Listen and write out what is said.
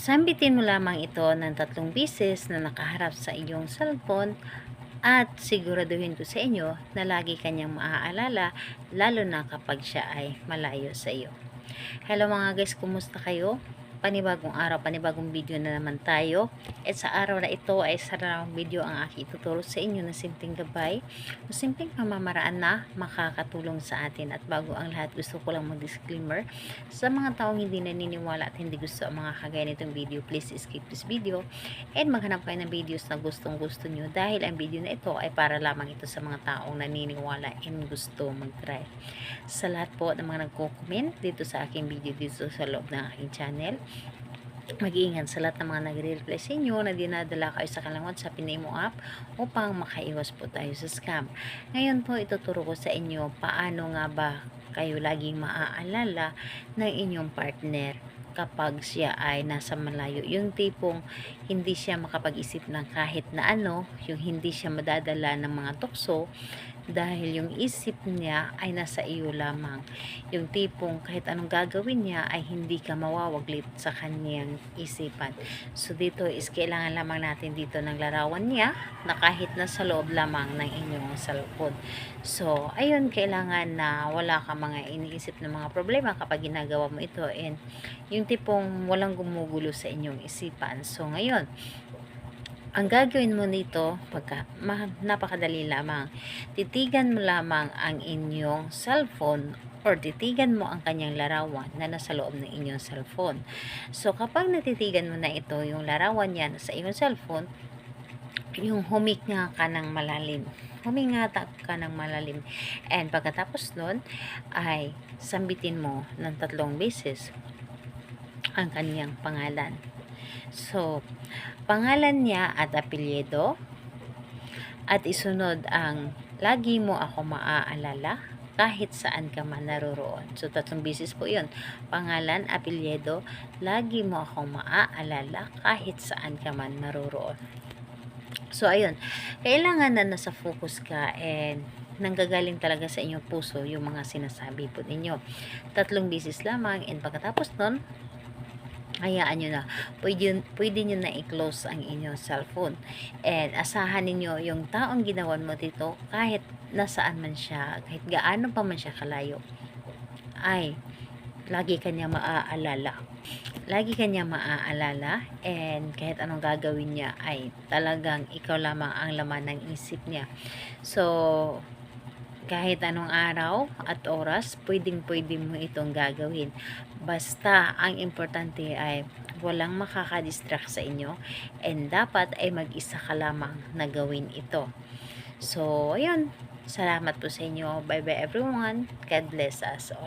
Sambitin mo lamang ito ng 3 beses na nakaharap sa iyong cellphone at siguraduhin ko sa inyo na lagi kanyang maaalala, lalo na kapag siya ay malayo sa iyo. Hello mga guys, kumusta kayo? Panibagong araw, panibagong video na naman tayo. At sa araw na ito ay sarang video ang aking ituturo sa inyo na simpleng gabay o simpleng pamamaraan na makakatulong sa atin. At bago ang lahat, gusto ko lang mag-disclaimer sa mga taong hindi naniniwala at hindi gusto ang mga kagaya nitong video. Please skip this video and maghanap kayo ng videos na gustong gusto nyo, dahil ang video na ito ay para lamang ito sa mga taong naniniwala and gusto mag-try. Sa lahat po ng mga nagko-comment dito sa aking video dito sa loob ng aking channel, mag-iingat sa lahat ng mga nagre-reply sa inyo na dinadala kayo sa kanilang WhatsApp Pinimo app upang makaiwas po tayo sa scam. Ngayon po ituturo ko sa inyo paano nga ba kayo laging maaalala ng inyong partner kapag siya ay nasa malayo. Yung tipong hindi siya makapag-isip ng kahit na ano, yung hindi siya madadala ng mga tukso dahil yung isip niya ay nasa iyo lamang. Yung tipong kahit anong gagawin niya ay hindi ka mawawaglit sa kanyang isipan. So dito is kailangan lamang natin dito ng larawan niya na kahit nasa loob lamang ng inyong cellphone. So ayun, kailangan na wala ka mga iniisip na mga problema kapag ginagawa mo ito, and yung tipong walang gumugulo sa inyong isipan. So ngayon, ang gagawin mo nito, napakadali lamang. Titigan mo lamang ang inyong cellphone or titigan mo ang kanyang larawan na nasa loob ng inyong cellphone. So, kapag natitigan mo na ito, yung larawan yan sa iyong cellphone, yung huminga ka ng malalim. Humingata ka ng malalim. And pagkatapos nun, ay sambitin mo ng 3 beses ang kanyang pangalan. So, pangalan niya at apelyido, at isunod ang lagi mo ako maaalala kahit saan ka man naroroon. So 3 beses po yun. Pangalan, apelyido, lagi mo ako maaalala kahit saan ka man naroroon. So ayun, kailangan na nasa focus ka and nanggagaling talaga sa inyong puso yung mga sinasabi po ninyo. 3 beses lamang, and pagkatapos nun, hayaan nyo na. Pwede nyo na i-close ang inyong cellphone. And asahan ninyo yung taong ginawan mo dito, kahit nasaan man siya, kahit gaano pa man siya kalayo, ay lagi kanya maaalala. Lagi kanya maaalala, and kahit anong gagawin niya ay talagang ikaw lamang ang laman ng isip niya. So, kahit anong araw at oras, pwede mo itong gagawin. Basta, ang importante ay walang makakadistract sa inyo, and dapat ay mag-isa ka lamang na gawin ito. So, ayun. Salamat po sa inyo. Bye-bye everyone. God bless us all.